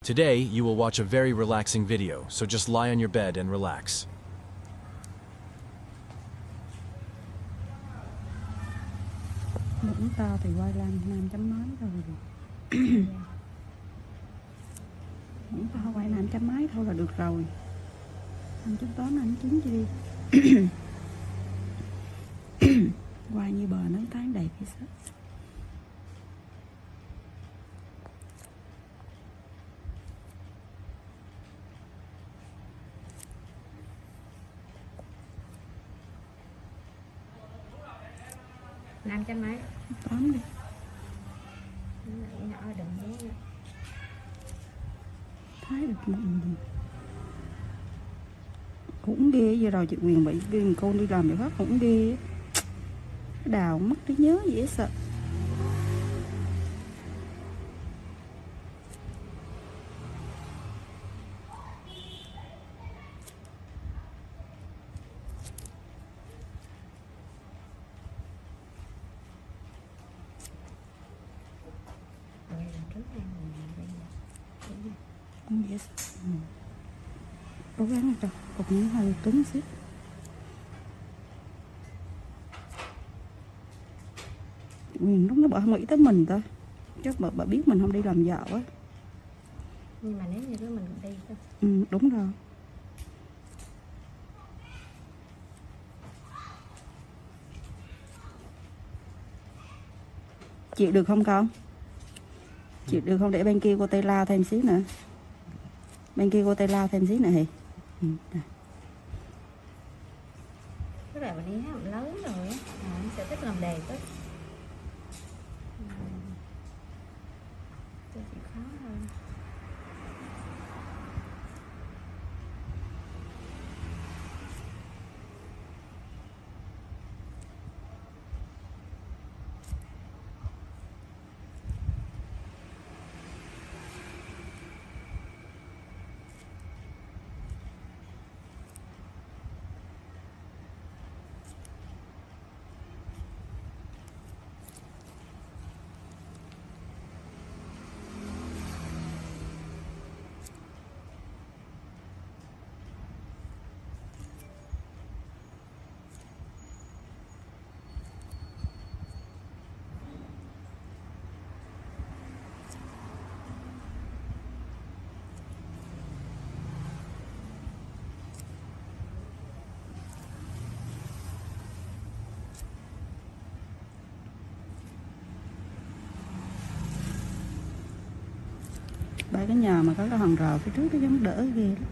Today, you will watch a very relaxing video, so just lie on your bed and relax. Mũi to thì quay làm 5 chấm mấy thôi được. Mũi to quay 5 chấm mấy thôi là được rồi. Anh chút toán anh kiếm chi đi. Quay như bờ nắng tán đầy phía sau. Năm trăm mấy? Toán đi. Nhỏ đừng nhé. Thấy được mọi người. Cũng ghê giờ rồi chị Quyền bị cô đi làm việc hết cũng ghê. Đào mất trí nhớ dễ sợ. Không dễ sợ. Cố gắng rồi, cục những hơi cứng xíu. Quyền lúc nó bỏ không nghĩ tới mình thôi. Chắc bà biết mình không đi làm dạo á. Nhưng mà nếu như đó mình đi thôi. Ừ, đúng rồi. Chịu được không con? Chịu được không để bên kia cô tây lao thêm xíu nữa. Bên kia cô tây lao thêm xíu nữa hì. Tức là mình đi hát lớn rồi á, nó sẽ thích làm đẹp á. Cho chị khó hơn. Ba cái nhà mà có cái hàng rào phía trước nó giống đỡ ghê lắm.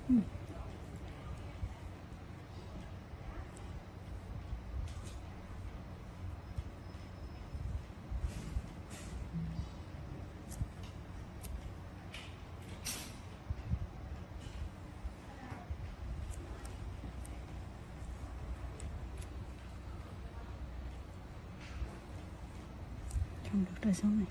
Không được rơi xuống này.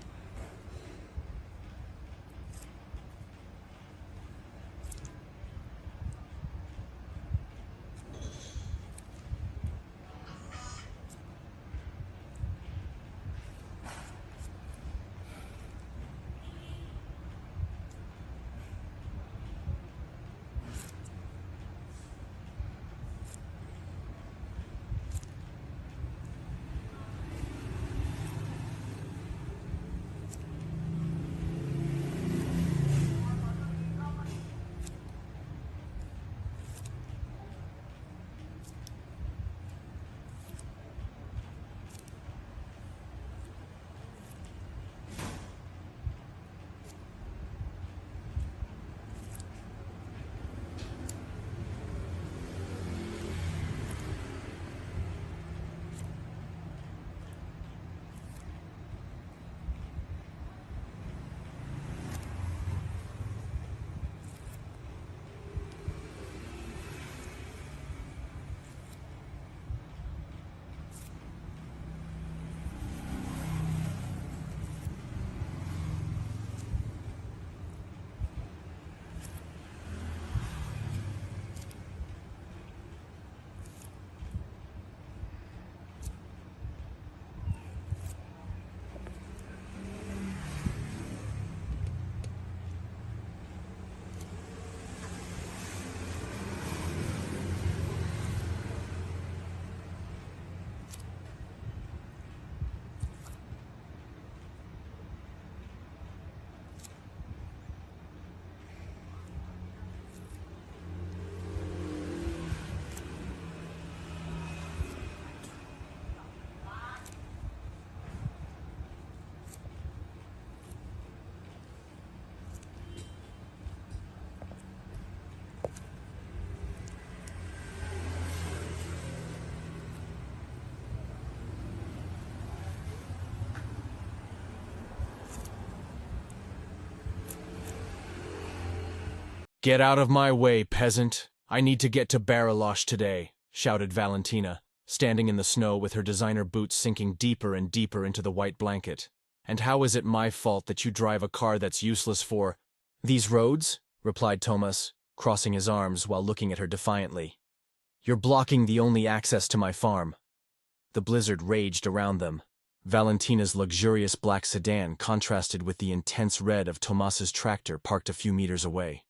Get out of my way, peasant. I need to get to 𝙈𝙘𝙝 today, shouted Valentina, standing in the snow with her designer boots sinking deeper and deeper into the white blanket. And how is it my fault that you drive a car that's useless for these roads? Replied Thomas, crossing his arms while looking at her defiantly. You're blocking the only access to my farm. The blizzard raged around them. Valentina's luxurious black sedan contrasted with the intense red of Thomas's tractor parked a few meters away.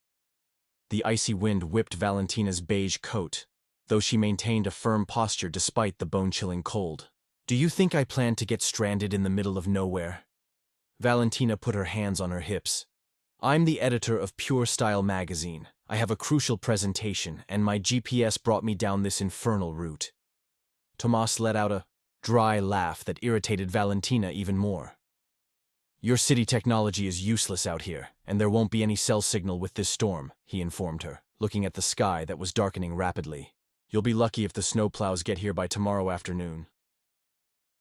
The icy wind whipped Valentina's beige coat, though she maintained a firm posture despite the bone-chilling cold. Do you think I plan to get stranded in the middle of nowhere? Valentina put her hands on her hips. I'm the editor of Pure Style magazine. I have a crucial presentation, and my GPS brought me down this infernal route. Thomas let out a dry laugh that irritated Valentina even more. Your city technology is useless out here, and there won't be any cell signal with this storm, he informed her, looking at the sky that was darkening rapidly. You'll be lucky if the snowplows get here by tomorrow afternoon.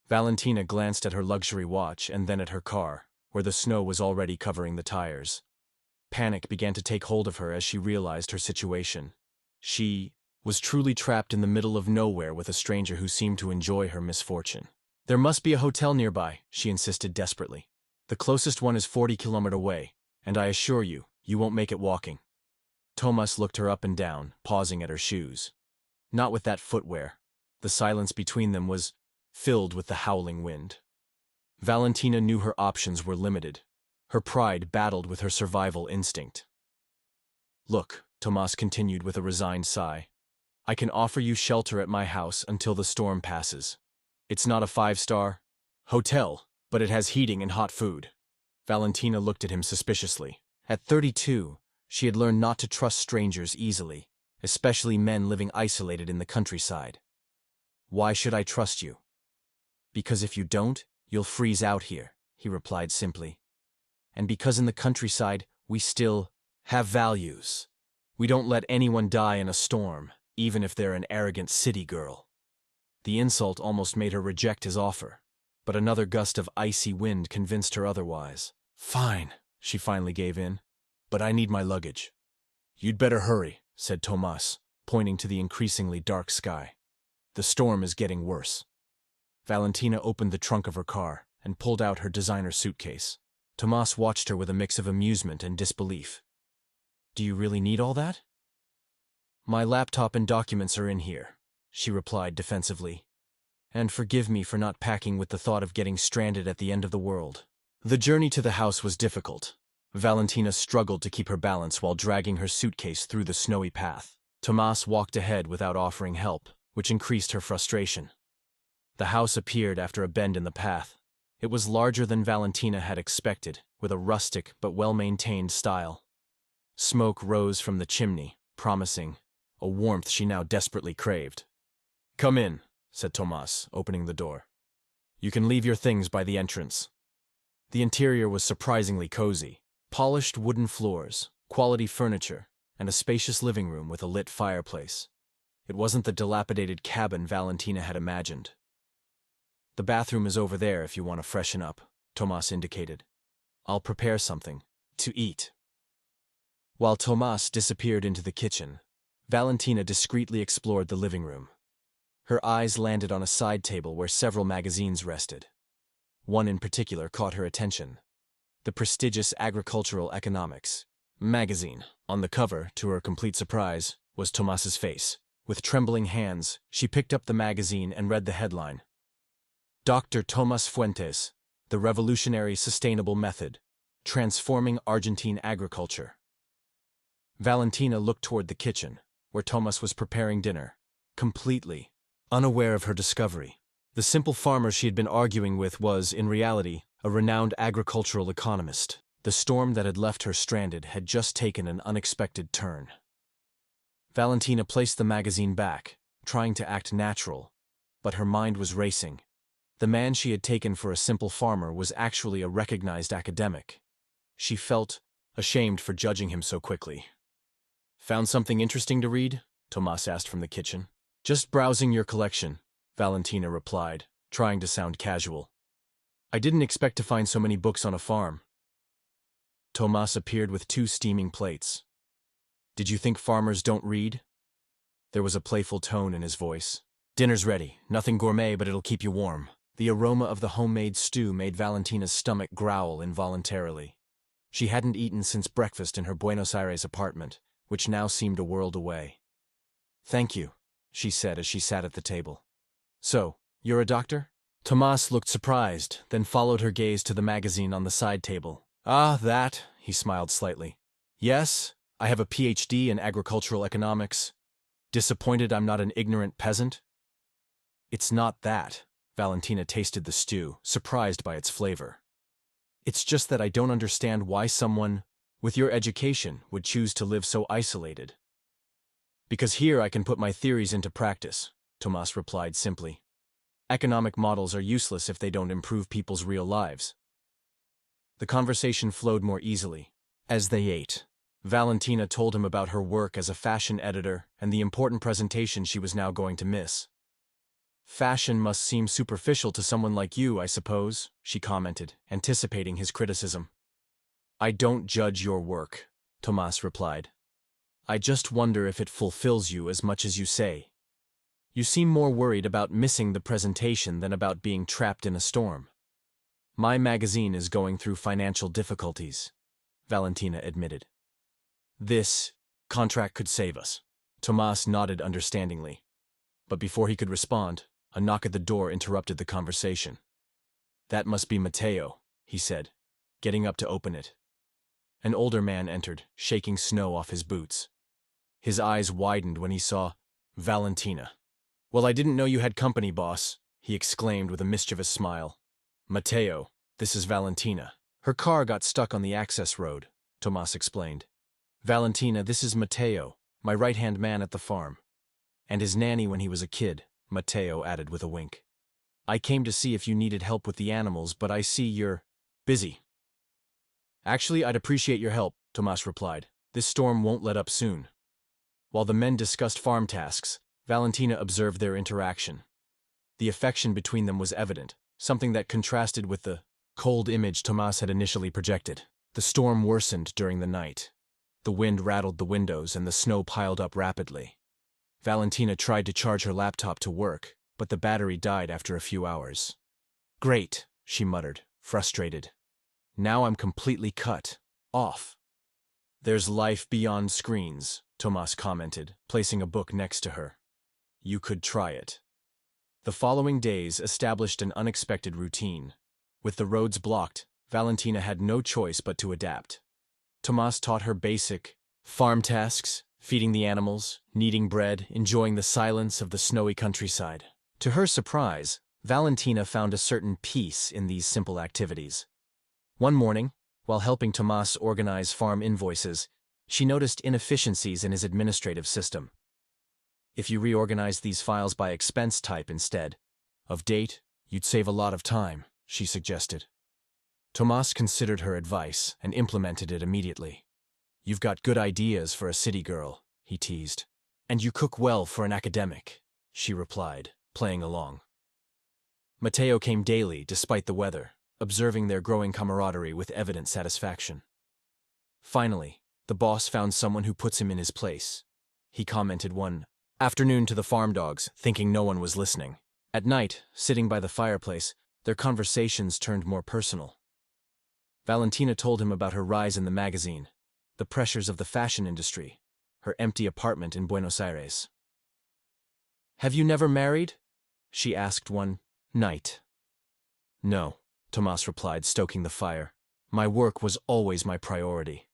Valentina glanced at her luxury watch and then at her car, where the snow was already covering the tires. Panic began to take hold of her as she realized her situation. She was truly trapped in the middle of nowhere with a stranger who seemed to enjoy her misfortune. There must be a hotel nearby, she insisted desperately. The closest one is 40 kilometers away, and I assure you, you won't make it walking. Thomas looked her up and down, pausing at her shoes. Not with that footwear. The silence between them was filled with the howling wind. Valentina knew her options were limited. Her pride battled with her survival instinct. Look, Thomas continued with a resigned sigh. I can offer you shelter at my house until the storm passes. It's not a 5-star hotel, but it has heating and hot food. Valentina looked at him suspiciously. At 32, she had learned not to trust strangers easily, especially men living isolated in the countryside. Why should I trust you? Because if you don't, you'll freeze out here, he replied simply. And because in the countryside, we still have values. We don't let anyone die in a storm, even if they're an arrogant city girl. The insult almost made her reject his offer, but another gust of icy wind convinced her otherwise. Fine, she finally gave in, but I need my luggage. You'd better hurry, said Tumás, pointing to the increasingly dark sky. The storm is getting worse. Valentina opened the trunk of her car and pulled out her designer suitcase. Tumás watched her with a mix of amusement and disbelief. Do you really need all that? My laptop and documents are in here, she replied defensively. And forgive me for not packing with the thought of getting stranded at the end of the world. The journey to the house was difficult. Valentina struggled to keep her balance while dragging her suitcase through the snowy path. Tumás walked ahead without offering help, which increased her frustration. The house appeared after a bend in the path. It was larger than Valentina had expected, with a rustic but well-maintained style. Smoke rose from the chimney, promising a warmth she now desperately craved. Come in, said Tumás, opening the door. You can leave your things by the entrance. The interior was surprisingly cozy. Polished wooden floors, quality furniture, and a spacious living room with a lit fireplace. It wasn't the dilapidated cabin Valentina had imagined. The bathroom is over there if you want to freshen up, Tumás indicated. I'll prepare something to eat. While Tumás disappeared into the kitchen, Valentina discreetly explored the living room. Her eyes landed on a side table where several magazines rested. One in particular caught her attention. The prestigious Agricultural Economics magazine. On the cover, to her complete surprise, was Tumás's face. With trembling hands, she picked up the magazine and read the headline. Dr. Tomás Fuentes, The Revolutionary Sustainable Method, Transforming Argentine Agriculture. Valentina looked toward the kitchen, where Tumás was preparing dinner, completely unaware of her discovery. The simple farmer she had been arguing with was, in reality, a renowned agricultural economist. The storm that had left her stranded had just taken an unexpected turn. Valentina placed the magazine back, trying to act natural, but her mind was racing. The man she had taken for a simple farmer was actually a recognized academic. She felt ashamed for judging him so quickly. Found something interesting to read? Tumás asked from the kitchen. Just browsing your collection, Valentina replied, trying to sound casual. I didn't expect to find so many books on a farm. Tumás appeared with 2 steaming plates. Did you think farmers don't read? There was a playful tone in his voice. Dinner's ready. Nothing gourmet, but it'll keep you warm. The aroma of the homemade stew made Valentina's stomach growl involuntarily. She hadn't eaten since breakfast in her Buenos Aires apartment, which now seemed a world away. Thank you, she said as she sat at the table. So, you're a doctor? Tumás looked surprised, then followed her gaze to the magazine on the side table. Ah, that, he smiled slightly. Yes, I have a PhD in agricultural economics. Disappointed I'm not an ignorant peasant? It's not that. Valentina tasted the stew, surprised by its flavor. It's just that I don't understand why someone, with your education, would choose to live so isolated. Because here I can put my theories into practice, Tumás replied simply. Economic models are useless if they don't improve people's real lives. The conversation flowed more easily. As they ate, Valentina told him about her work as a fashion editor and the important presentation she was now going to miss. Fashion must seem superficial to someone like you, I suppose, she commented, anticipating his criticism. I don't judge your work, Tumás replied. I just wonder if it fulfills you as much as you say. You seem more worried about missing the presentation than about being trapped in a storm. My magazine is going through financial difficulties, Valentina admitted. This contract could save us. Tumás nodded understandingly. But before he could respond, a knock at the door interrupted the conversation. That must be Mateo, he said, getting up to open it. An older man entered, shaking snow off his boots. His eyes widened when he saw Valentina. Well, I didn't know you had company, boss, he exclaimed with a mischievous smile. Mateo, this is Valentina. Her car got stuck on the access road, Tumás explained. Valentina, this is Mateo, my right-hand man at the farm. And his nanny when he was a kid, Mateo added with a wink. I came to see if you needed help with the animals, but I see you're busy. Actually, I'd appreciate your help, Tumás replied. This storm won't let up soon. While the men discussed farm tasks, Valentina observed their interaction. The affection between them was evident, something that contrasted with the cold image Ťomás had initially projected. The storm worsened during the night. The wind rattled the windows and the snow piled up rapidly. Valentina tried to charge her laptop to work, but the battery died after a few hours. "Great," she muttered, frustrated. "Now I'm completely cut off." "There's life beyond screens," Ťomás commented, placing a book next to her. "You could try it." The following days established an unexpected routine. With the roads blocked, Valentina had no choice but to adapt. Ťomás taught her basic farm tasks, feeding the animals, kneading bread, enjoying the silence of the snowy countryside. To her surprise, Valentina found a certain peace in these simple activities. One morning, while helping Ťomás organize farm invoices, she noticed inefficiencies in his administrative system. "If you reorganize these files by expense type instead of date, you'd save a lot of time," she suggested. Ťomás considered her advice and implemented it immediately. "You've got good ideas for a city girl," he teased. "And you cook well for an academic," she replied, playing along. Mateo came daily despite the weather, observing their growing camaraderie with evident satisfaction. Finally, the boss found someone who puts him in his place. He commented one afternoon to the farm dogs, thinking no one was listening. At night, sitting by the fireplace, their conversations turned more personal. Valentina told him about her rise in the magazine, the pressures of the fashion industry, her empty apartment in Buenos Aires. "Have you never married?" she asked one night. "No," Ťomás replied, stoking the fire. "My work was always my priority."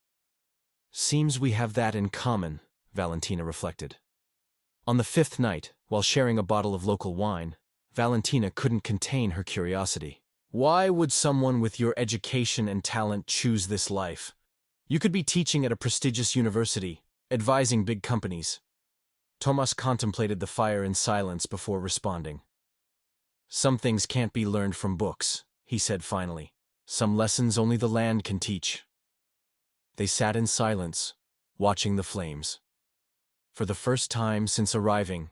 "Seems we have that in common," Valentina reflected. On the fifth night, while sharing a bottle of local wine, Valentina couldn't contain her curiosity. "Why would someone with your education and talent choose this life? You could be teaching at a prestigious university, advising big companies." Ťomás contemplated the fire in silence before responding. "Some things can't be learned from books," he said finally. "Some lessons only the land can teach." They sat in silence, watching the flames. For the first time since arriving,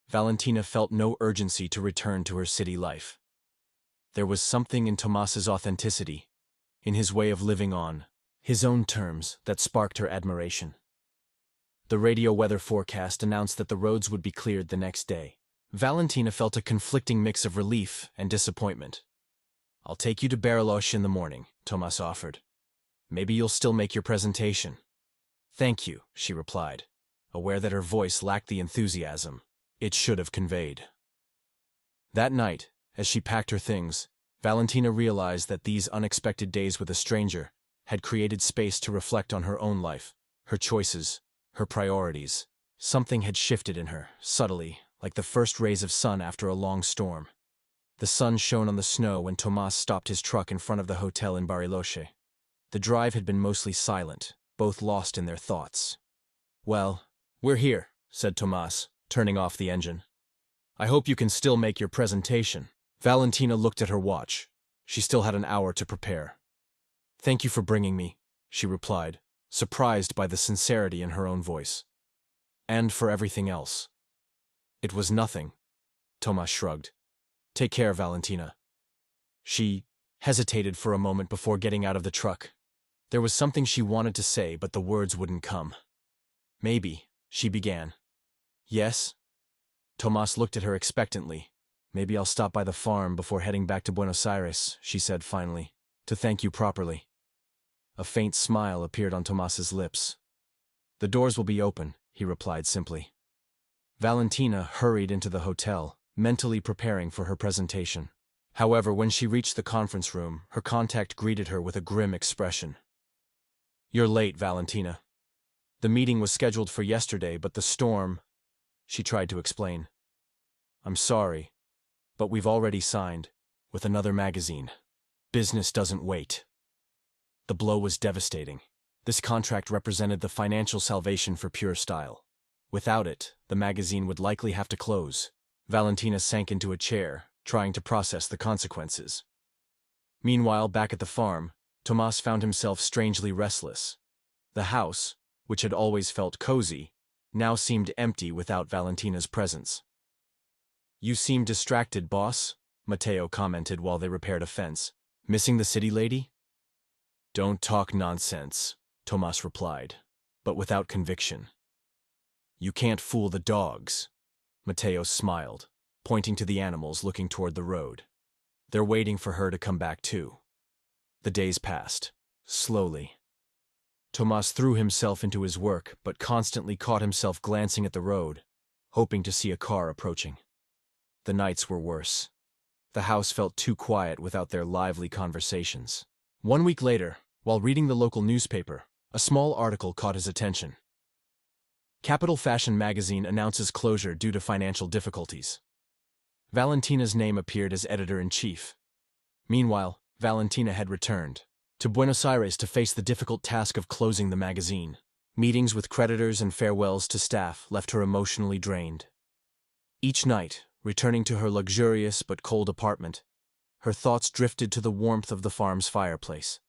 Valentina felt no urgency to return to her city life. There was something in Ťomás's authenticity, in his way of living on his own terms, that sparked her admiration. The radio weather forecast announced that the roads would be cleared the next day. Valentina felt a conflicting mix of relief and disappointment. "I'll take you to 𝙈𝙗𝙝 in the morning," Ťomás offered. "Maybe you'll still make your presentation." "Thank you," she replied, aware that her voice lacked the enthusiasm it should have conveyed. That night, as she packed her things, Valentina realized that these unexpected days with a stranger had created space to reflect on her own life, her choices, her priorities. Something had shifted in her, subtly, like the first rays of sun after a long storm. The sun shone on the snow when Ťomás stopped his truck in front of the hotel in 𝙈𝙗𝙝. The drive had been mostly silent, both lost in their thoughts. "Well, we're here," said Ťomás, turning off the engine. "I hope you can still make your presentation." Valentina looked at her watch. She still had an hour to prepare. "Thank you for bringing me," she replied, surprised by the sincerity in her own voice. "And for everything else." "It was nothing," Ťomás shrugged. "Take care, Valentina." She hesitated for a moment before getting out of the truck. There was something she wanted to say, but the words wouldn't come. "Maybe," she began. "Yes?" Ťomás looked at her expectantly. "Maybe I'll stop by the farm before heading back to Buenos Aires," she said finally, "to thank you properly." A faint smile appeared on Ťomás's lips. "The doors will be open," he replied simply. Valentina hurried into the hotel, mentally preparing for her presentation. However, when she reached the conference room, her contact greeted her with a grim expression. "You're late, Valentina. The meeting was scheduled for yesterday, but the storm," she tried to explain. "I'm sorry, but we've already signed with another magazine. Business doesn't wait." The blow was devastating. This contract represented the financial salvation for Pure Style. Without it, the magazine would likely have to close. Valentina sank into a chair, trying to process the consequences. Meanwhile, back at the farm, Ťomás found himself strangely restless. The house, which had always felt cozy, now seemed empty without Valentina's presence. "You seem distracted, boss," Matteo commented while they repaired a fence. "Missing the city lady?" "Don't talk nonsense," Tomas replied, but without conviction. "You can't fool the dogs." Matteo smiled, pointing to the animals looking toward the road. "They're waiting for her to come back too." The days passed, slowly. Tomas threw himself into his work, but constantly caught himself glancing at the road, hoping to see a car approaching. The nights were worse. The house felt too quiet without their lively conversations. 1 week later, while reading the local newspaper, a small article caught his attention. Capital Fashion magazine announces closure due to financial difficulties. Valentina's name appeared as editor-in-chief. Meanwhile, Valentina had returned to Buenos Aires to face the difficult task of closing the magazine. Meetings with creditors and farewells to staff left her emotionally drained. Each night, returning to her luxurious but cold apartment, her thoughts drifted to the warmth of the farm's fireplace.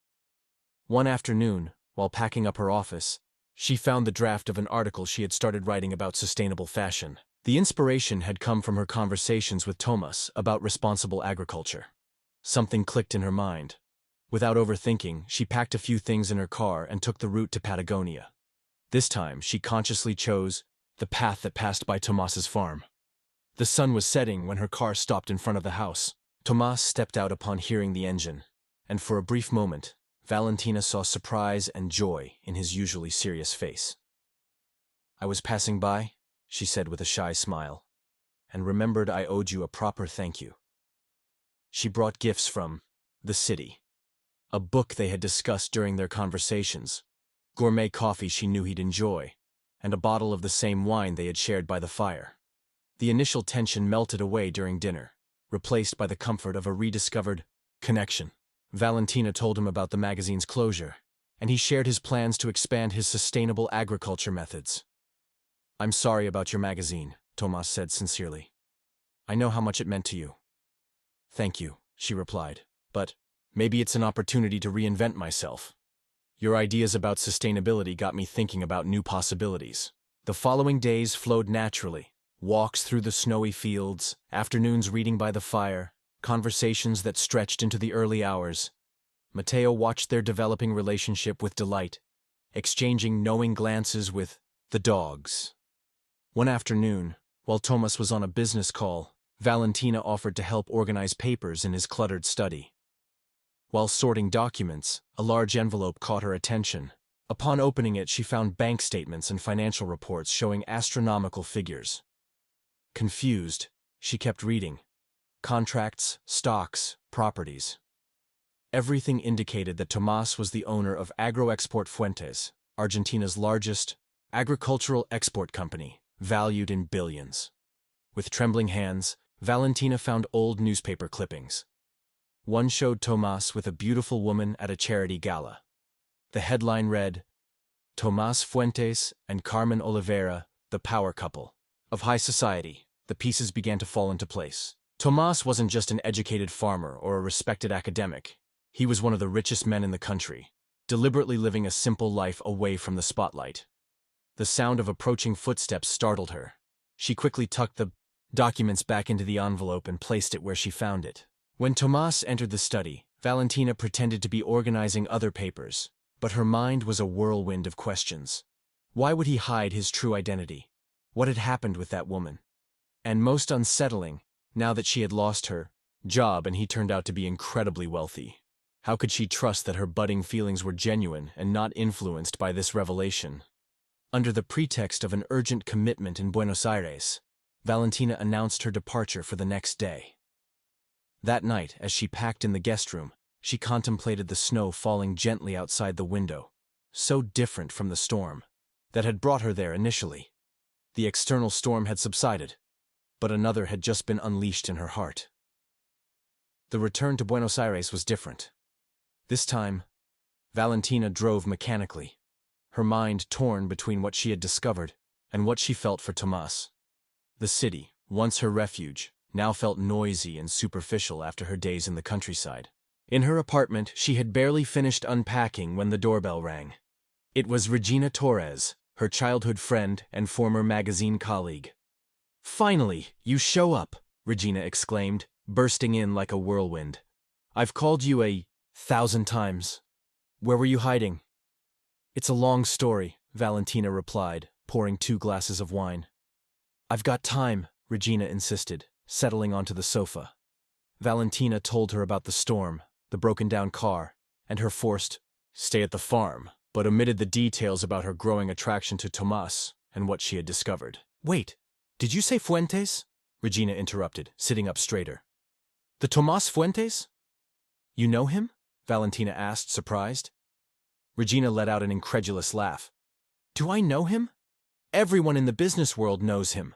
One afternoon, while packing up her office, she found the draft of an article she had started writing about sustainable fashion. The inspiration had come from her conversations with Tomas about responsible agriculture. Something clicked in her mind. Without overthinking, she packed a few things in her car and took the route to Patagonia. This time, she consciously chose the path that passed by Tomas's farm. The sun was setting when her car stopped in front of the house. Tomas stepped out upon hearing the engine, and for a brief moment, Valentina saw surprise and joy in his usually serious face. "I was passing by," she said with a shy smile, "and remembered I owed you a proper thank you." She brought gifts from the city. A book they had discussed during their conversations, gourmet coffee she knew he'd enjoy, and a bottle of the same wine they had shared by the fire. The initial tension melted away during dinner, replaced by the comfort of a rediscovered connection. Valentina told him about the magazine's closure, and he shared his plans to expand his sustainable agriculture methods. "I'm sorry about your magazine," Tomas said sincerely. "I know how much it meant to you." "Thank you," she replied, "but maybe it's an opportunity to reinvent myself. Your ideas about sustainability got me thinking about new possibilities." The following days flowed naturally. Walks through the snowy fields, afternoons reading by the fire, conversations that stretched into the early hours. Matteo watched their developing relationship with delight, exchanging knowing glances with the dogs. One afternoon, while Tomas was on a business call, Valentina offered to help organize papers in his cluttered study. While sorting documents, a large envelope caught her attention. Upon opening it, she found bank statements and financial reports showing astronomical figures. Confused, she kept reading. Contracts, stocks, properties. Everything indicated that Tomas was the owner of Agroexport Fuentes, Argentina's largest agricultural export company, valued in billions. With trembling hands, Valentina found old newspaper clippings. One showed Tomas with a beautiful woman at a charity gala. The headline read, "Tomas Fuentes and Carmen Oliveira, the power couple of high society." The pieces began to fall into place. Tomas wasn't just an educated farmer or a respected academic. He was one of the richest men in the country, deliberately living a simple life away from the spotlight. The sound of approaching footsteps startled her. She quickly tucked the documents back into the envelope and placed it where she found it. When Tomas entered the study, Valentina pretended to be organizing other papers, but her mind was a whirlwind of questions. Why would he hide his true identity? What had happened with that woman? And most unsettling, now that she had lost her job and he turned out to be incredibly wealthy. How could she trust that her budding feelings were genuine and not influenced by this revelation? Under the pretext of an urgent commitment in Buenos Aires, Valentina announced her departure for the next day. That night, as she packed in the guest room, she contemplated the snow falling gently outside the window, so different from the storm that had brought her there initially. The external storm had subsided, but another had just been unleashed in her heart. The return to Buenos Aires was different. This time, Valentina drove mechanically, her mind torn between what she had discovered and what she felt for Tomas. The city, once her refuge, now felt noisy and superficial after her days in the countryside. In her apartment, she had barely finished unpacking when the doorbell rang. It was Regina Torres, her childhood friend and former magazine colleague. "Finally, you show up," Regina exclaimed, bursting in like a whirlwind. "I've called you 1,000 times. Where were you hiding?" "It's a long story," Valentina replied, pouring 2 glasses of wine. "I've got time," Regina insisted, settling onto the sofa. Valentina told her about the storm, the broken-down car, and her forced stay at the farm, but omitted the details about her growing attraction to Tomas and what she had discovered. "Wait, did you say Fuentes?" Regina interrupted, sitting up straighter. "The Tomas Fuentes?" "You know him?" Valentina asked, surprised. Regina let out an incredulous laugh. "Do I know him? Everyone in the business world knows him."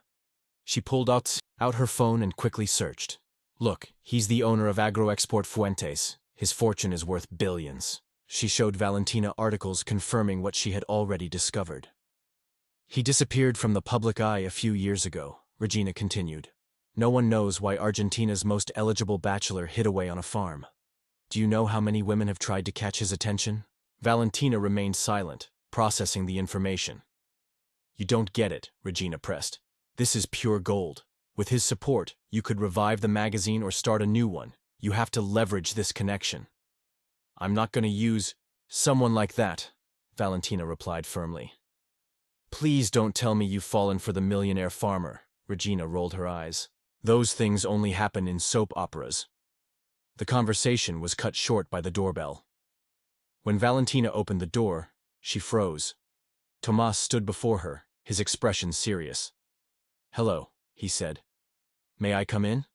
She pulled out her phone and quickly searched. "Look, he's the owner of Agroexport Fuentes. His fortune is worth billions." She showed Valentina articles confirming what she had already discovered. "He disappeared from the public eye a few years ago," Regina continued. "No one knows why Argentina's most eligible bachelor hid away on a farm. Do you know how many women have tried to catch his attention?" Valentina remained silent, processing the information. "You don't get it," Regina pressed. "This is pure gold. With his support, you could revive the magazine or start a new one. You have to leverage this connection." "I'm not going to use someone like that," Valentina replied firmly. "Please don't tell me you've fallen for the millionaire farmer," Regina rolled her eyes. "Those things only happen in soap operas." The conversation was cut short by the doorbell. When Valentina opened the door, she froze. Tomas stood before her, his expression serious. "Hello," he said. "May I come in?"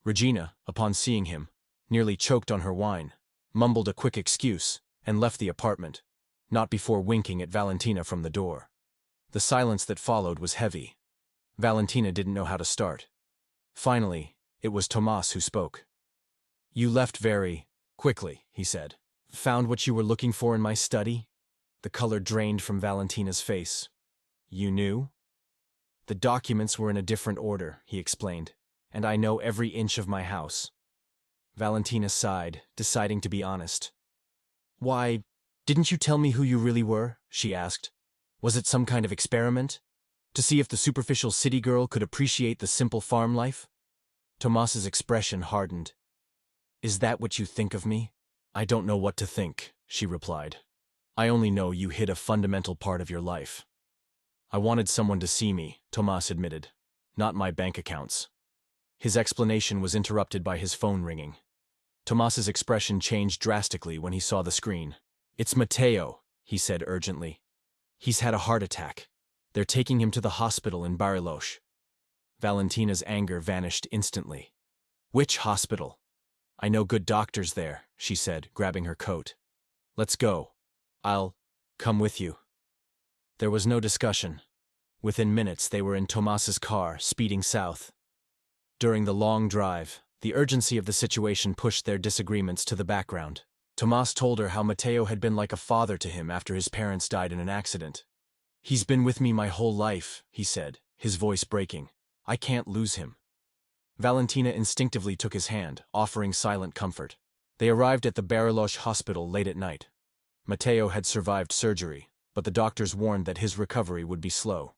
Regina, upon seeing him, nearly choked on her wine, mumbled a quick excuse, and left the apartment, not before winking at Valentina from the door. The silence that followed was heavy. Valentina didn't know how to start. Finally, it was Tomas who spoke. "You left very quickly," he said. "Found what you were looking for in my study?" The color drained from Valentina's face. "You knew?" "The documents were in a different order," he explained, "and I know every inch of my house." Valentina sighed, deciding to be honest. "Why, didn't you tell me who you really were?" she asked. "Was it some kind of experiment? To see if the superficial city girl could appreciate the simple farm life?" Tomas's expression hardened. "Is that what you think of me?" "I don't know what to think," she replied. "I only know you hid a fundamental part of your life." "I wanted someone to see me," Tomas admitted. "Not my bank accounts." His explanation was interrupted by his phone ringing. Tomas's expression changed drastically when he saw the screen. "It's Mateo," he said urgently. "He's had a heart attack. They're taking him to the hospital in 𝘼𝙘𝙝. Valentina's anger vanished instantly. "Which hospital?" "I know good doctors there," she said, grabbing her coat. "Let's go. I'll come with you." There was no discussion. Within minutes they were in Tomas's car, speeding south. During the long drive, the urgency of the situation pushed their disagreements to the background. Tomas told her how Mateo had been like a father to him after his parents died in an accident. "He's been with me my whole life," he said, his voice breaking. "I can't lose him." Valentina instinctively took his hand, offering silent comfort. They arrived at the 𝘼𝙘𝙝 hospital late at night. Mateo had survived surgery, but the doctors warned that his recovery would be slow.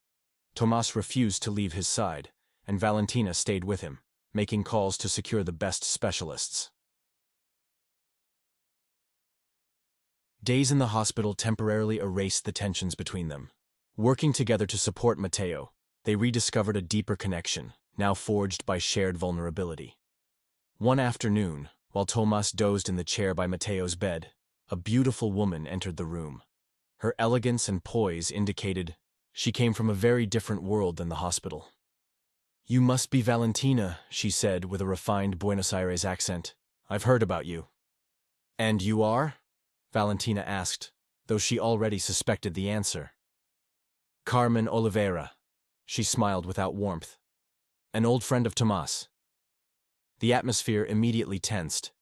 Tomas refused to leave his side, and Valentina stayed with him, making calls to secure the best specialists. Days in the hospital temporarily erased the tensions between them. Working together to support Mateo, they rediscovered a deeper connection, now forged by shared vulnerability. One afternoon, while Tomas dozed in the chair by Mateo's bed, a beautiful woman entered the room. Her elegance and poise indicated she came from a very different world than the hospital. "You must be Valentina," she said with a refined Buenos Aires accent. "I've heard about you." "And you are?" Valentina asked, though she already suspected the answer. "Carmen Oliveira." She smiled without warmth. "An old friend of Tomas." The atmosphere immediately tensed.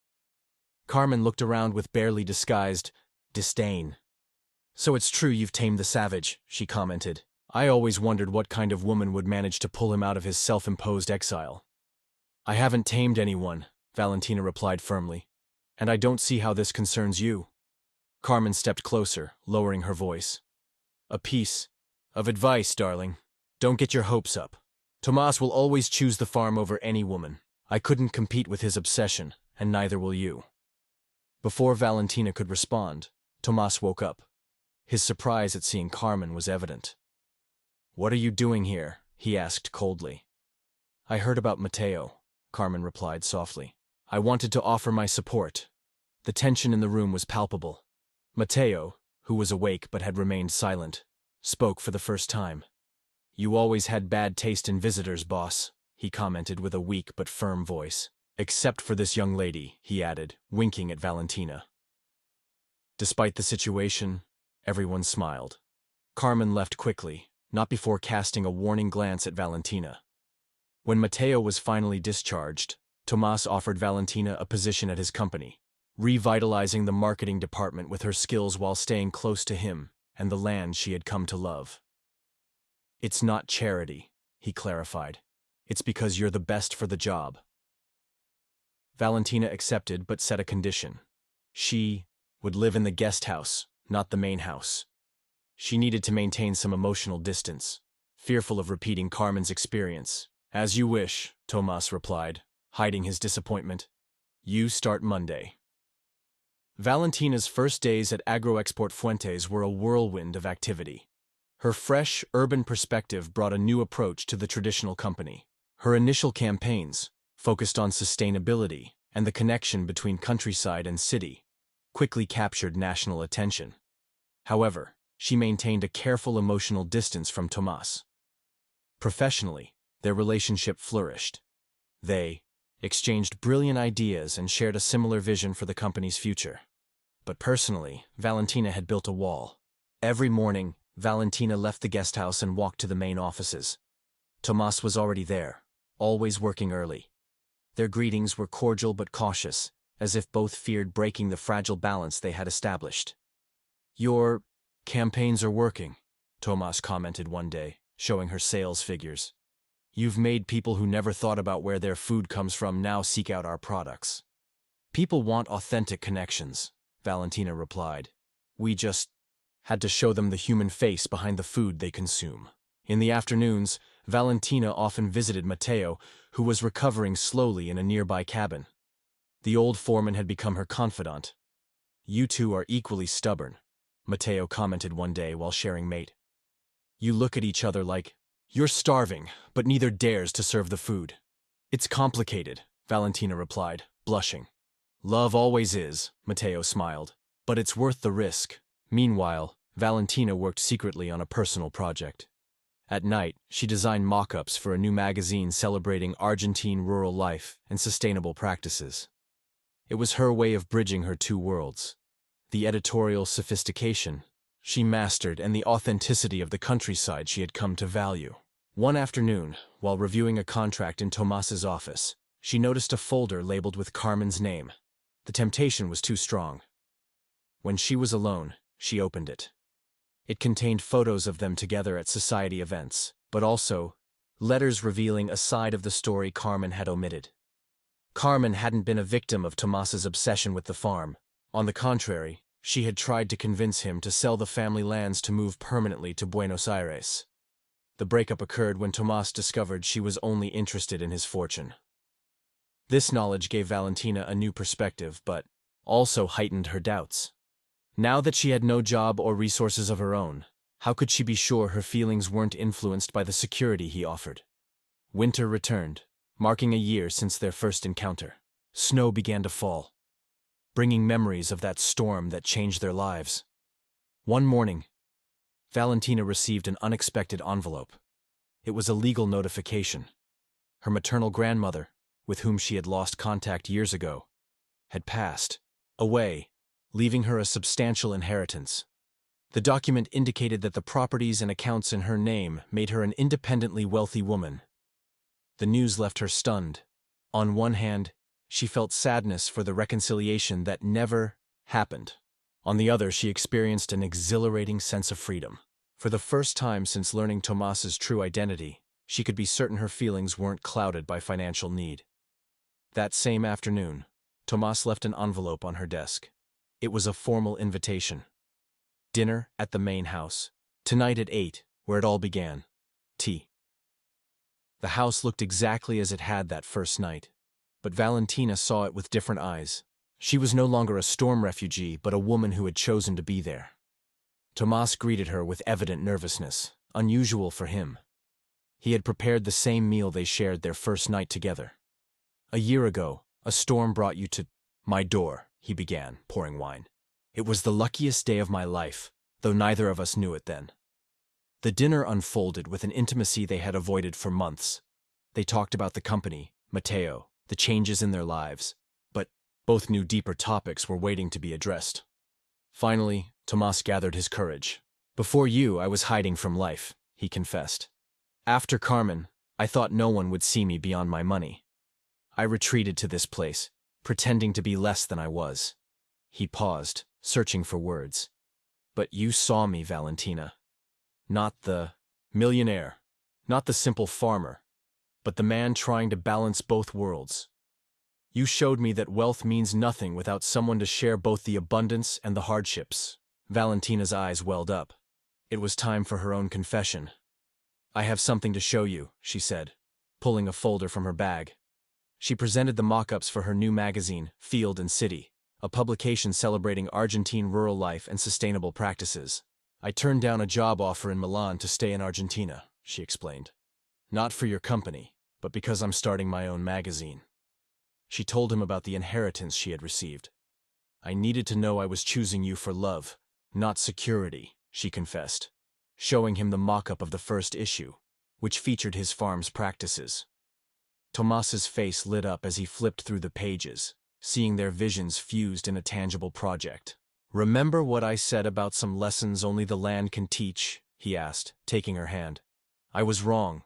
Carmen looked around with barely disguised disdain. "So it's true you've tamed the savage," she commented. "I always wondered what kind of woman would manage to pull him out of his self-imposed exile." "I haven't tamed anyone," Valentina replied firmly. "And I don't see how this concerns you." Carmen stepped closer, lowering her voice. A piece of advice, darling. Don't get your hopes up. Tomas will always choose the farm over any woman. I couldn't compete with his obsession, and neither will you. Before Valentina could respond, Tomas woke up. His surprise at seeing Carmen was evident. "What are you doing here?" he asked coldly. "I heard about Mateo," Carmen replied softly. "I wanted to offer my support." The tension in the room was palpable. Mateo, who was awake but had remained silent, spoke for the first time. "You always had bad taste in visitors, boss," he commented with a weak but firm voice. "Except for this young lady," he added, winking at Valentina. Despite the situation, everyone smiled. Carmen left quickly, not before casting a warning glance at Valentina. When Mateo was finally discharged, Tomas offered Valentina a position at his company, revitalizing the marketing department with her skills while staying close to him and the land she had come to love. "It's not charity," he clarified. "It's because you're the best for the job." Valentina accepted but set a condition. She would live in the guest house, not the main house. She needed to maintain some emotional distance, fearful of repeating Carmen's experience. "As you wish," Tomas replied, hiding his disappointment. "You start Monday." Valentina's first days at Agroexport Fuentes were a whirlwind of activity. Her fresh, urban perspective brought a new approach to the traditional company. Her initial campaigns, focused on sustainability and the connection between countryside and city, quickly captured national attention. However, she maintained a careful emotional distance from Tomas. Professionally, their relationship flourished. They exchanged brilliant ideas and shared a similar vision for the company's future. But personally, Valentina had built a wall. Every morning, Valentina left the guest house and walked to the main offices. Tomas was already there, always working early. Their greetings were cordial but cautious, as if both feared breaking the fragile balance they had established. "Your campaigns are working," Tomas commented one day, showing her sales figures. "You've made people who never thought about where their food comes from now seek out our products." "People want authentic connections," Valentina replied. "We just had to show them the human face behind the food they consume." In the afternoons, Valentina often visited Mateo, who was recovering slowly in a nearby cabin. The old foreman had become her confidant. "You two are equally stubborn," Mateo commented one day while sharing mate. "You look at each other like you're starving, but neither dares to serve the food." "It's complicated," Valentina replied, blushing. "Love always is," Mateo smiled, "but it's worth the risk." Meanwhile, Valentina worked secretly on a personal project. At night, she designed mock-ups for a new magazine celebrating Argentine rural life and sustainable practices. It was her way of bridging her two worlds: the editorial sophistication she mastered and the authenticity of the countryside she had come to value. One afternoon, while reviewing a contract in Tomas's office, she noticed a folder labeled with Carmen's name. The temptation was too strong. When she was alone, she opened it. It contained photos of them together at society events, but also letters revealing a side of the story Carmen had omitted. Carmen hadn't been a victim of Tomas's obsession with the farm. On the contrary, she had tried to convince him to sell the family lands to move permanently to Buenos Aires. The breakup occurred when Tomas discovered she was only interested in his fortune. This knowledge gave Valentina a new perspective, but also heightened her doubts. Now that she had no job or resources of her own, how could she be sure her feelings weren't influenced by the security he offered? Winter returned, marking a year since their first encounter. Snow began to fall, bringing memories of that storm that changed their lives. One morning, Valentina received an unexpected envelope. It was a legal notification. Her maternal grandmother, with whom she had lost contact years ago, had passed away, leaving her a substantial inheritance. The document indicated that the properties and accounts in her name made her an independently wealthy woman. The news left her stunned. On one hand, she felt sadness for the reconciliation that never happened. On the other, she experienced an exhilarating sense of freedom. For the first time since learning Tomas's true identity, she could be certain her feelings weren't clouded by financial need. That same afternoon, Tomas left an envelope on her desk. It was a formal invitation. Dinner at the main house, Tonight at 8, where it all began. Tea. The house looked exactly as it had that first night, but Valentina saw it with different eyes. She was no longer a storm refugee, but a woman who had chosen to be there. 𝘠𝙗 greeted her with evident nervousness, unusual for him. He had prepared the same meal they shared their first night together. "A year ago, a storm brought you to my door," he began, pouring wine. "It was the luckiest day of my life, though neither of us knew it then." The dinner unfolded with an intimacy they had avoided for months. They talked about the company, Matteo, the changes in their lives, but both knew deeper topics were waiting to be addressed. Finally, 𝘠𝙗 gathered his courage. "Before you, I was hiding from life," he confessed. "After Carmen, I thought no one would see me beyond my money. I retreated to this place, pretending to be less than I was." He paused, searching for words. "But you saw me, Valentina. Not the millionaire, not the simple farmer, but the man trying to balance both worlds. You showed me that wealth means nothing without someone to share both the abundance and the hardships." Valentina's eyes welled up. It was time for her own confession. "I have something to show you," she said, pulling a folder from her bag. She presented the mock-ups for her new magazine, Field and City, a publication celebrating Argentine rural life and sustainable practices. "I turned down a job offer in Milan to stay in Argentina," she explained. "Not for your company, but because I'm starting my own magazine." She told him about the inheritance she had received. "I needed to know I was choosing you for love, not security," she confessed, showing him the mock-up of the first issue, which featured his farm's practices. 𝘠𝙗's face lit up as he flipped through the pages, seeing their visions fused in a tangible project. "Remember what I said about some lessons only the land can teach?" he asked, taking her hand. "I was wrong.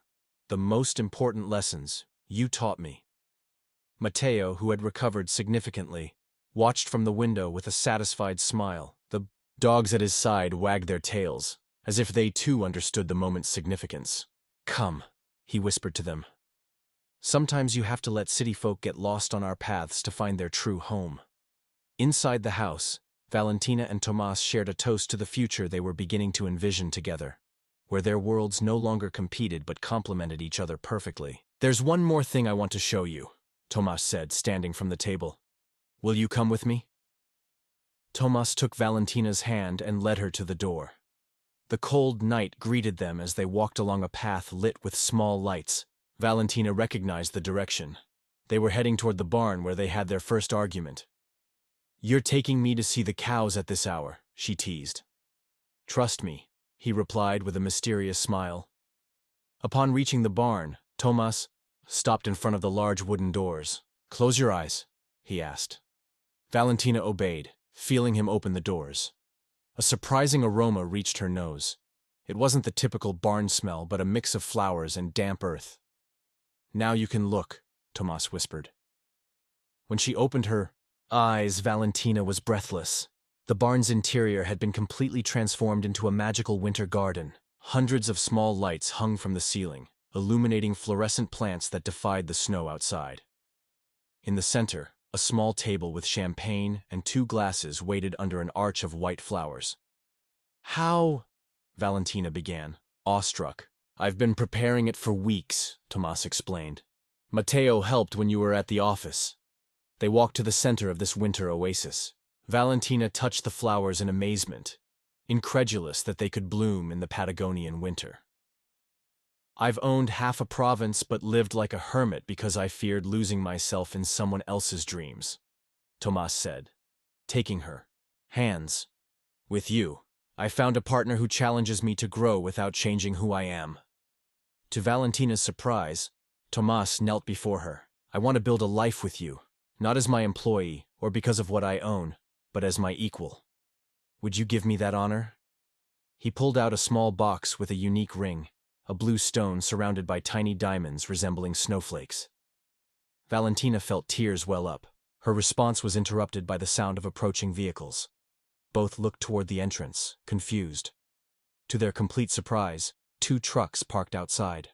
The most important lessons you taught me." Matteo, who had recovered significantly, watched from the window with a satisfied smile. The dogs at his side wagged their tails, as if they too understood the moment's significance. "Come," he whispered to them. "Sometimes you have to let city folk get lost on our paths to find their true home." Inside the house, Valentina and 𝘠𝙗 shared a toast to the future they were beginning to envision together, where their worlds no longer competed but complemented each other perfectly. "There's one more thing I want to show you," 𝘠𝙗 said, standing from the table. "Will you come with me?" 𝘠𝙗 took Valentina's hand and led her to the door. The cold night greeted them as they walked along a path lit with small lights. Valentina recognized the direction. They were heading toward the barn where they had their first argument. "You're taking me to see the cows at this hour," she teased. "Trust me," he replied with a mysterious smile. Upon reaching the barn, 𝘠𝙗 stopped in front of the large wooden doors. "Close your eyes," he asked. Valentina obeyed, feeling him open the doors. A surprising aroma reached her nose. It wasn't the typical barn smell, but a mix of flowers and damp earth. "Now you can look," 𝘠𝙗 whispered. When she opened her eyes, Valentina was breathless. The barn's interior had been completely transformed into a magical winter garden. Hundreds of small lights hung from the ceiling, illuminating fluorescent plants that defied the snow outside. In the center, a small table with champagne and 2 glasses waited under an arch of white flowers. "How?" Valentina began, awestruck. "I've been preparing it for weeks," 𝘠𝙗 explained. "Matteo helped when you were at the office." They walked to the center of this winter oasis. Valentina touched the flowers in amazement, incredulous that they could bloom in the Patagonian winter. "I've owned half a province but lived like a hermit because I feared losing myself in someone else's dreams," 𝘠𝙗 said, taking her hands. "With you, I found a partner who challenges me to grow without changing who I am." To Valentina's surprise, 𝘠𝙗 knelt before her. "I want to build a life with you, not as my employee or because of what I own, but as my equal. Would you give me that honor?" He pulled out a small box with a unique ring, a blue stone surrounded by tiny diamonds resembling snowflakes. Valentina felt tears well up. Her response was interrupted by the sound of approaching vehicles. Both looked toward the entrance, confused. To their complete surprise, 2 trucks parked outside.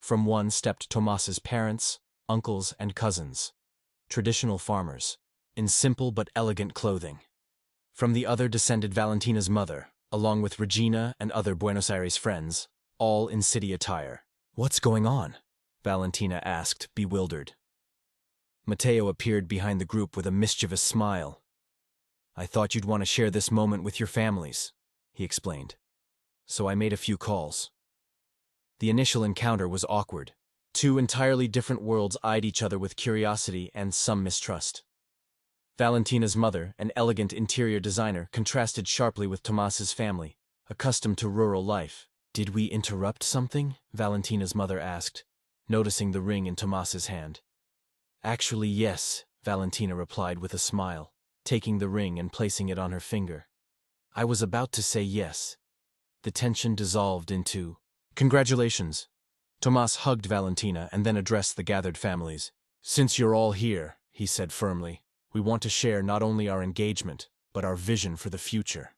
From one stepped 𝘠𝙗's parents, uncles, and cousins, traditional farmers, in simple but elegant clothing. From the other descended Valentina's mother, along with Regina and other Buenos Aires friends, all in city attire. "What's going on?" Valentina asked, bewildered. Matteo appeared behind the group with a mischievous smile. "I thought you'd want to share this moment with your families," he explained. "So I made a few calls." The initial encounter was awkward. Two entirely different worlds eyed each other with curiosity and some mistrust. Valentina's mother, an elegant interior designer, contrasted sharply with Tomas's family, accustomed to rural life. "Did we interrupt something?" Valentina's mother asked, noticing the ring in Tomas's hand. "Actually, yes," Valentina replied with a smile, taking the ring and placing it on her finger. "I was about to say yes." The tension dissolved into, "Congratulations." Tomas hugged Valentina and then addressed the gathered families. "Since you're all here," he said firmly, "we want to share not only our engagement, but our vision for the future."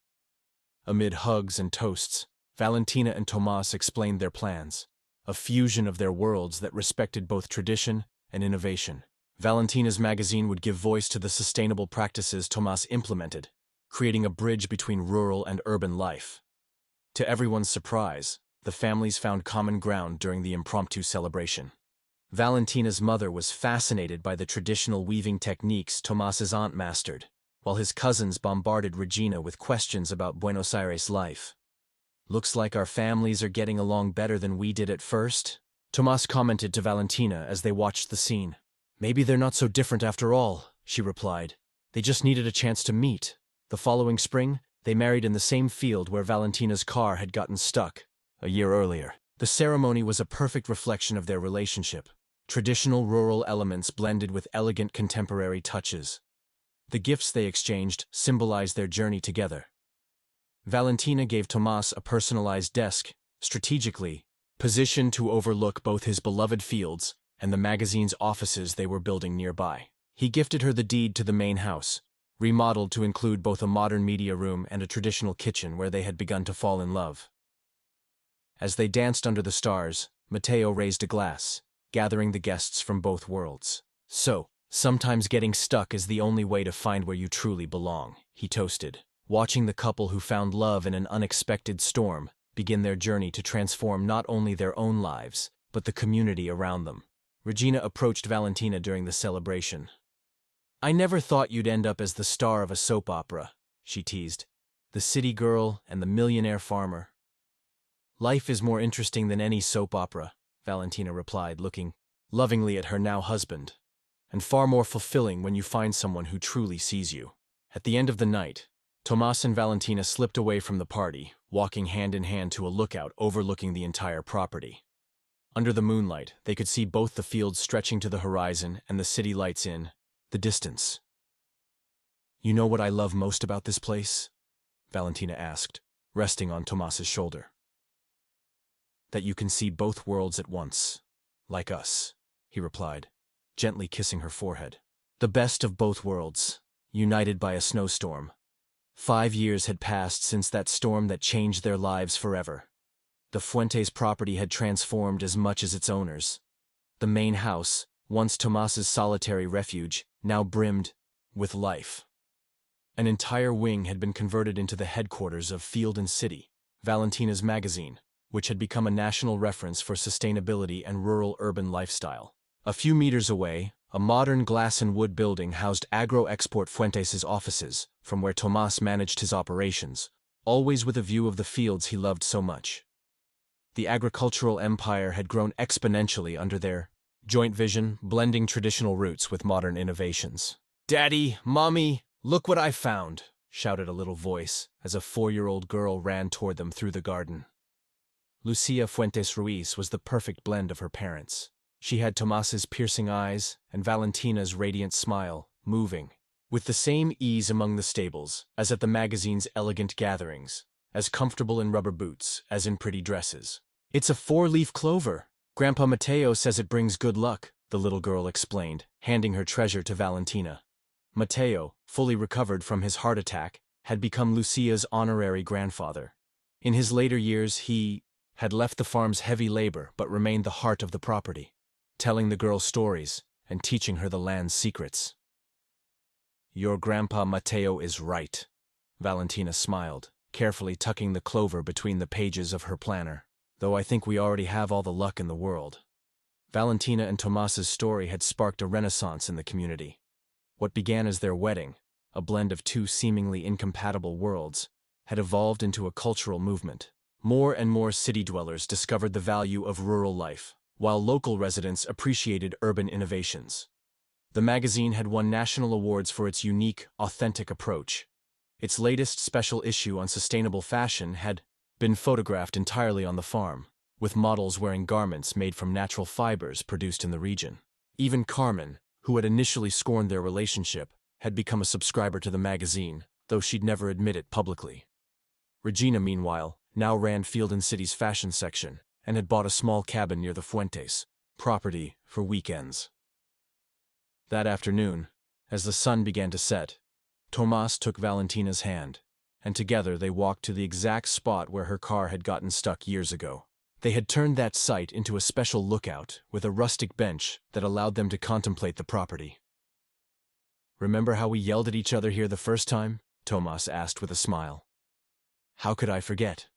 Amid hugs and toasts, Valentina and Tomas explained their plans, a fusion of their worlds that respected both tradition and innovation. Valentina's magazine would give voice to the sustainable practices Tomas implemented, creating a bridge between rural and urban life. To everyone's surprise, the families found common ground during the impromptu celebration. Valentina's mother was fascinated by the traditional weaving techniques Tomas's aunt mastered, while his cousins bombarded Regina with questions about Buenos Aires life. "Looks like our families are getting along better than we did at first," Tomas commented to Valentina as they watched the scene. "Maybe they're not so different after all," she replied. "They just needed a chance to meet." The following spring, they married in the same field where Valentina's car had gotten stuck a year earlier. The ceremony was a perfect reflection of their relationship. Traditional rural elements blended with elegant contemporary touches. The gifts they exchanged symbolized their journey together. Valentina gave Tomas a personalized desk, strategically positioned to overlook both his beloved fields and the magazine's offices they were building nearby. He gifted her the deed to the main house, remodeled to include both a modern media room and a traditional kitchen where they had begun to fall in love. As they danced under the stars, Matteo raised a glass, gathering the guests from both worlds. "So, sometimes getting stuck is the only way to find where you truly belong," he toasted, watching the couple who found love in an unexpected storm begin their journey to transform not only their own lives, but the community around them. Regina approached Valentina during the celebration. "I never thought you'd end up as the star of a soap opera," she teased. "The city girl and the millionaire farmer." "Life is more interesting than any soap opera," Valentina replied, looking lovingly at her now husband, "and far more fulfilling when you find someone who truly sees you." At the end of the night, Tomas and Valentina slipped away from the party, walking hand in hand to a lookout overlooking the entire property. Under the moonlight, they could see both the fields stretching to the horizon and the city lights in the distance. "You know what I love most about this place?" Valentina asked, resting on Tomas's shoulder. "That you can see both worlds at once, like us," he replied, gently kissing her forehead. "The best of both worlds, united by a snowstorm." 5 years had passed since that storm that changed their lives forever. The Fuentes property had transformed as much as its owners. The main house, once Tomas's solitary refuge, now brimmed with life. An entire wing had been converted into the headquarters of Field and City, Valentina's magazine, which had become a national reference for sustainability and rural-urban lifestyle. A few meters away, a modern glass and wood building housed Agro-Export Fuentes' offices, from where Tomas managed his operations, always with a view of the fields he loved so much. The agricultural empire had grown exponentially under their joint vision, blending traditional roots with modern innovations. "Daddy, Mommy, look what I found!" shouted a little voice as a 4-year-old girl ran toward them through the garden. Lucia Fuentes Ruiz was the perfect blend of her parents. She had Tomas's piercing eyes and Valentina's radiant smile, moving with the same ease among the stables as at the magazine's elegant gatherings, as comfortable in rubber boots as in pretty dresses. "It's a 4-leaf clover. Grandpa Mateo says it brings good luck," the little girl explained, handing her treasure to Valentina. Mateo, fully recovered from his heart attack, had become Lucia's honorary grandfather. In his later years, he had left the farm's heavy labor but remained the heart of the property, telling the girl stories and teaching her the land's secrets. "Your grandpa Mateo is right," Valentina smiled, carefully tucking the clover between the pages of her planner. Though I think we already have all the luck in the world. Valentina and Tomas's story had sparked a renaissance in the community. What began as their wedding, a blend of two seemingly incompatible worlds, had evolved into a cultural movement. More and more city dwellers discovered the value of rural life, while local residents appreciated urban innovations. The magazine had won national awards for its unique, authentic approach. Its latest special issue on sustainable fashion had been photographed entirely on the farm, with models wearing garments made from natural fibers produced in the region. Even Carmen, who had initially scorned their relationship, had become a subscriber to the magazine, though she'd never admit it publicly. Regina, meanwhile, now ran Field & City's fashion section and had bought a small cabin near the Fuentes property for weekends. That afternoon, as the sun began to set, Tomas took Valentina's hand, and together they walked to the exact spot where her car had gotten stuck years ago. They had turned that site into a special lookout with a rustic bench that allowed them to contemplate the property. "Remember how we yelled at each other here the first time?" Tomas asked with a smile. "How could I forget?"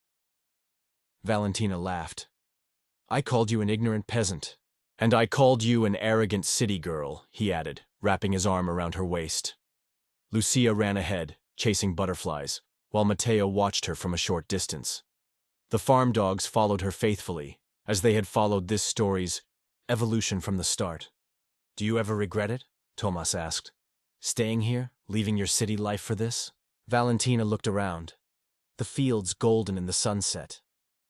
Valentina laughed. "I called you an ignorant peasant. And I called you an arrogant city girl," he added, wrapping his arm around her waist. Lucia ran ahead, chasing butterflies, while Mateo watched her from a short distance. The farm dogs followed her faithfully, as they had followed this story's evolution from the start. "Do you ever regret it?" Tomas asked. "Staying here, leaving your city life for this?" Valentina looked around. The fields golden in the sunset.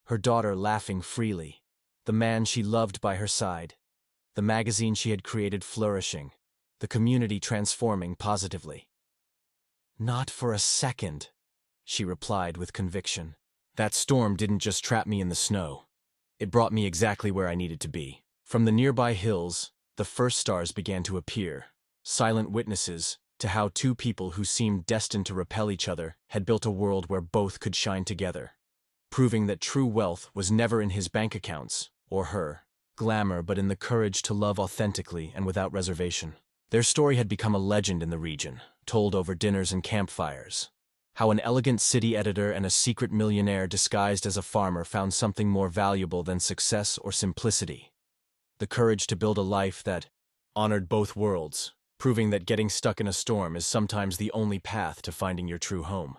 Her daughter laughing freely. The man she loved by her side. The magazine she had created flourishing. The community transforming positively. "Not for a second," she replied with conviction. "That storm didn't just trap me in the snow. It brought me exactly where I needed to be." From the nearby hills, the first stars began to appear, silent witnesses to how two people who seemed destined to repel each other had built a world where both could shine together, proving that true wealth was never in his bank accounts, or her glamour, but in the courage to love authentically and without reservation. Their story had become a legend in the region, told over dinners and campfires. How an elegant city editor and a secret millionaire disguised as a farmer found something more valuable than success or simplicity. The courage to build a life that honored both worlds, proving that getting stuck in a storm is sometimes the only path to finding your true home.